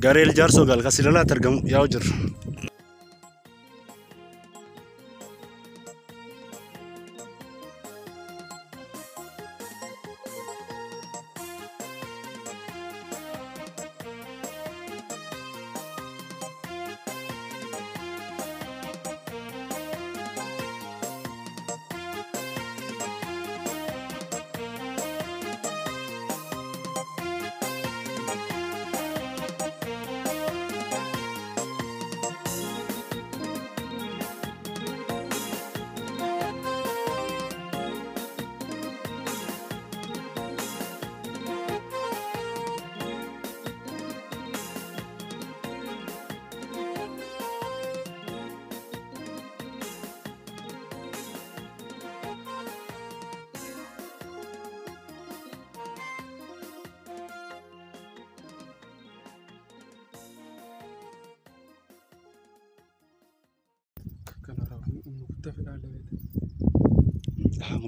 Gareel jaarsoo galka silalaa argamu yaa hojir.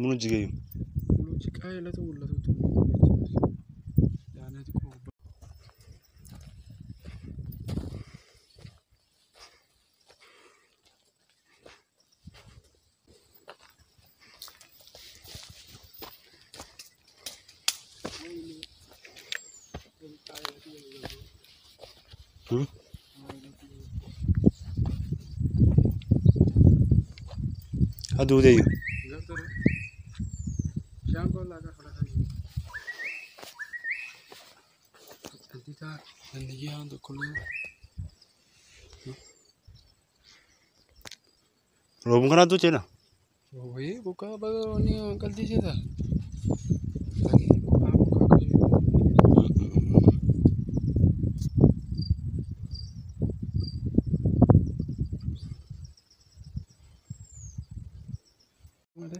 Kamu jigayu. Jikaya la tu la tu. Yani tu ko. Adu deh. Jangan laga kalau ni. Kita nanti yang tu kalau. Robun kana tu cina. Oh ye, buka baru ni angkat di sini dah. Lagi buka kali. Mana?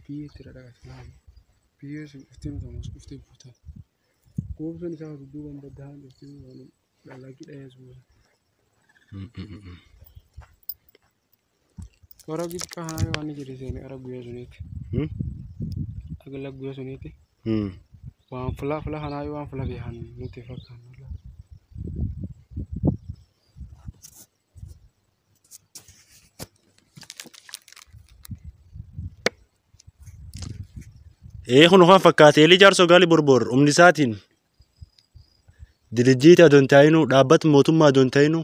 Biar tidak ada kesamaan. Biar uftin sama uftin putar. Kau pun ni sama dua orang berdahan uftin orang lagi dah semua. Orang kita kahana wani jadi sini Arab gua sunit. Agak gua sunit. Wang fula hana wang fula bihan nanti fakkan. Kun kan fakkaatee jaarsoo gaali borbor umni isaatiin dirijjiita adoon taa'inu dhaabbata mootummaa adoon taa'inu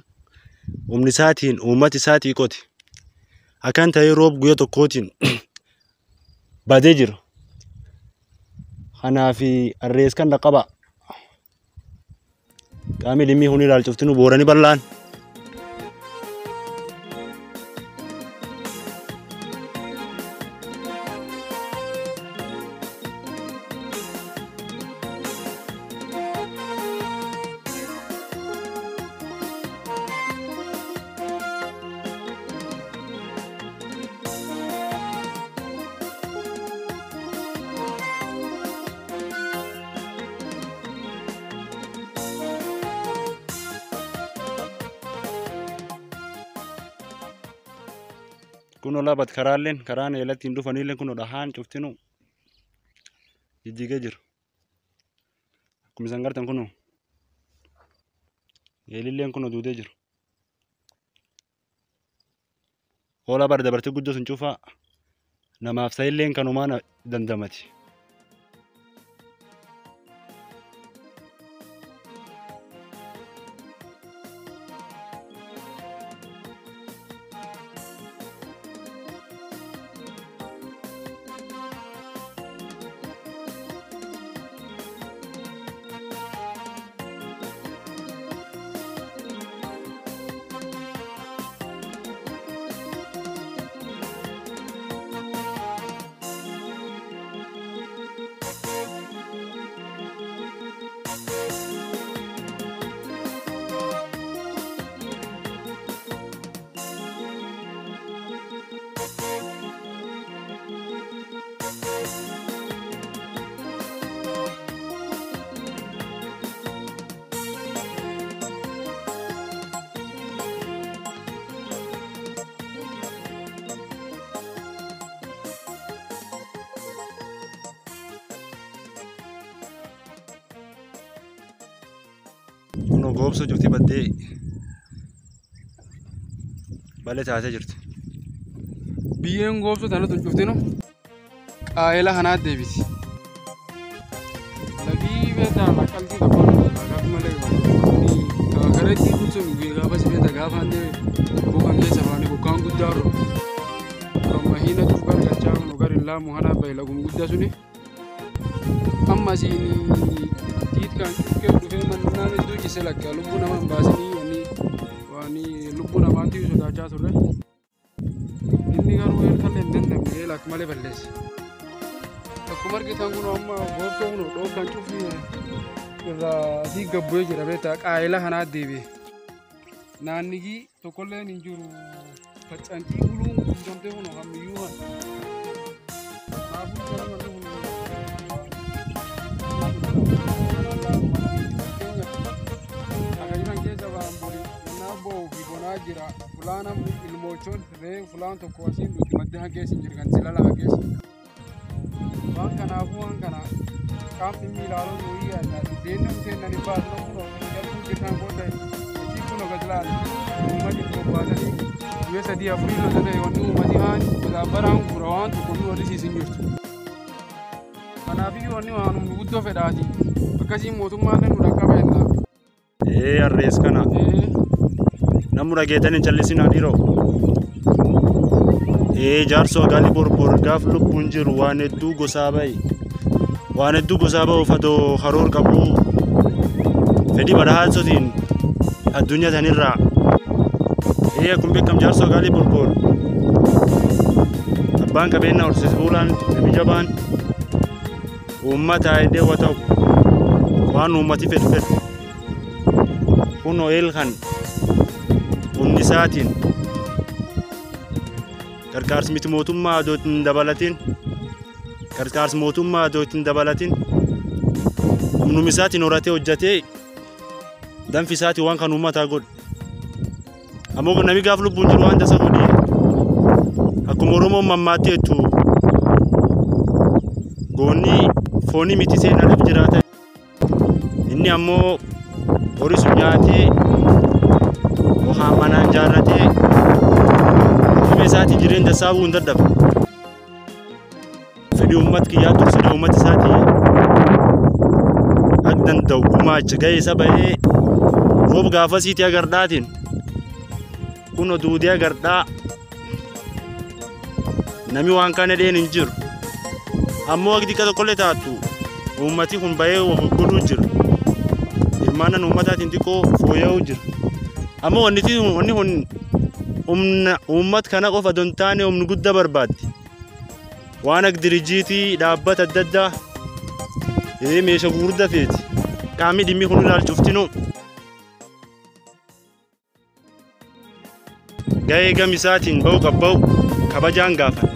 umni isaatiin uummata isaatii qoti akkan ta'ee roob guyyaa tokkootiin badee jira. Kanaaf arrees kan dhaqaba qaamni dhimmi huni ilaalchuftinu booranii bal'aan. Kuno labat karaalleen karaan eelatti hin dhufanillee kuno dhahaan cuftinu jijjigee jira. Akkuma isan gartan kuno eelilleen kuno duudee jira. Hoola bar dabartii guddoo sun cufaa namaaf sa'illeen kanumaan dandamati. Kuno goobsoo jirti baddee balee taatee jirti. Biyyeen goobsoo tana tun cuftinu qaayela kanaa deebiti. Lagi beetaa maqaltii qaban gaafa malee gareetti kutsun gaafa si beetaa gaafa hande bukan keessa baane bukaan guddaa ro. Amma hina tu gargachaa nu garillaa muhana bayla gum guddaa suni. Amma siini kan ke dhufe mannaan iddoo jise lakka lubbuu namaan baasanii wani lubbuu namaatti sodaachaa turre inni garuu erkallee hin dandamne lakka malee balleesse akkuma argitan kun amma goobsoo kun dhookan cufii irraa sii gabbu'ee jira beektaa qaayela kanaa deebi'e naannigii tokkolleen hin jiru faccantii buluun guutamtee kun hammiyyuu jira fulaan am ilmoochoon ree fulaan tokko asiin nuti madde hageessin jirgan silala hageessi waan kanaafuu waan kana qaamni miilaaloo nuyi yaadnaati deennam teennani baasna kunoo jalquu jirnaan booda hojii kunoo gadilaan uummanni bobbaasanii guyya sadii afurii lola ta'e wanni uummati haani baraan gura waan tokko nu horisiisin jirtu kanaafiyyuu wanni waanum guddoo fedhaati akkasiin mootummaallee nu dhaqqabeennaa harrees kana namura geetan hin callisinaa dhiiroo jaarso gaali borbor gaaf lubbuun jiru waan hedduu gosaa ba'u fadoo haroor qabu fedhii badhaadsotiin addunyaa tanirraa akkuma beekam jaarso gaali borbor abbaan qabeenya horsiis buulaan nami jabaan uummata hidhee waa ta'u waan uummati fedhu kunoo eelkan umnisaatiin gargaarsi miti mootummaa adootiin dabalatiin gargaarsi mootummaa adootiin dabalatiin umnumisaatiin horatee hojjatee danfisaatiin waan kan uummataa godhu ammoo nami gaaf lubbuun jiru waan tasa godhii akkuma Oromoon mammaatti jettu goonni foonii miti seenaadhaaf jiraata inni ammoo horii sun nyaatee manaan jaarratee dhibee isaatii jireenya dassaabuu hin dadhabu fedhii uummata kiyyaa tursidee uummata isaatii akka danda'u gumaacha ga'ee isa ba'ee roob gaafasiitii agardhaatiin kunoo duudee agardhaa nami waan kana dheen hin jiru ammoo akka xiqqa tokkollee taatu uummati kun ba'ee godhuu jira hirmaannaan uummataatiin xiqqoo fooyya'uu jira. Amma wanni kun uummat kana qofa don taane humni guddaa barbaaddi waan akka dirijiitii dhaabbata adda addaa meeshaa gurguddaa feeti qaamni dhimmi kun ilaalchuuftinu ga'ee gamisaatiin ba'u qabba'u kabajaan gaafata.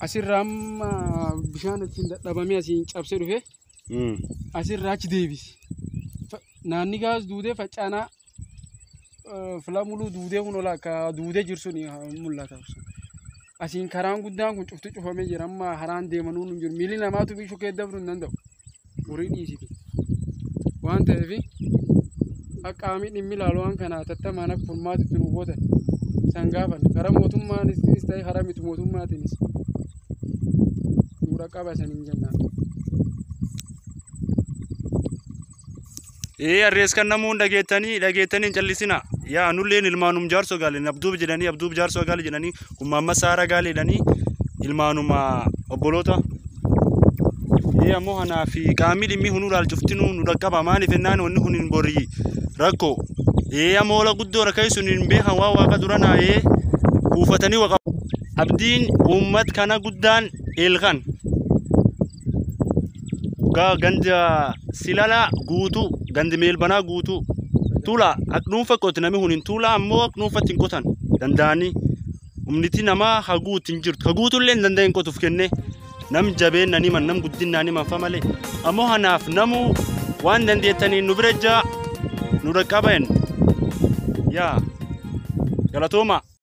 asirraa amma bishaan ittiin dadhabamee asiin cabsee dhufe asirraa achi deebisi. Naanni gaas duudee faccaanaa filamuluu duudee kun ola akka duudee jirsun mul'ata. Asiin karaan guddaan kun cuftu cufamee jira amma haraan deemanuu hin jiru. Miilli namaatu bishuu kee dabruu hin danda'u. Horii dhiisiti. Waan ta'eef qaamni dhimmi ilaalu waan kana tattamaan akka furmaatitti nu gootan isaan gaafan karaa mootummaanis ta'e karaa miti mootummaatiinis. Qaba saniin jennaan. Arrees kan namuun dhageettanii callisina. Yaa nulleen ilmaanum jaarsoo gaale abduub jaarsoo gaale jedhanii ummaamma saara gaale jedhanii ilmaanuma obboloota. Ammoo kanaa fi qaamni dhimmi hunuu laalchuftinu nu dhaqqaba maaliif ennaan wanni kun hin borii rakkoo. Ammoo ola guddoo rakkai sun hin beekan waa waaqa duranaa buufatanii waqa. Abdiin uummat kana guddaan eelkan. Ganda silala guutuu gandi meelbanaa guutuu tula ak dhuunfa qote namni hunin tula ammoo ak dhuunfatti hin qotan danda'anii humniti namaa haguutti hin jirtu haguutullee hin danda'in qotuuf kenne nam jabeen nani man nam guddinaa ni manfa malee ammoo hanaaf namu waan dandeettanii nu bira jaa nu dhaqqaban yaa galatooma.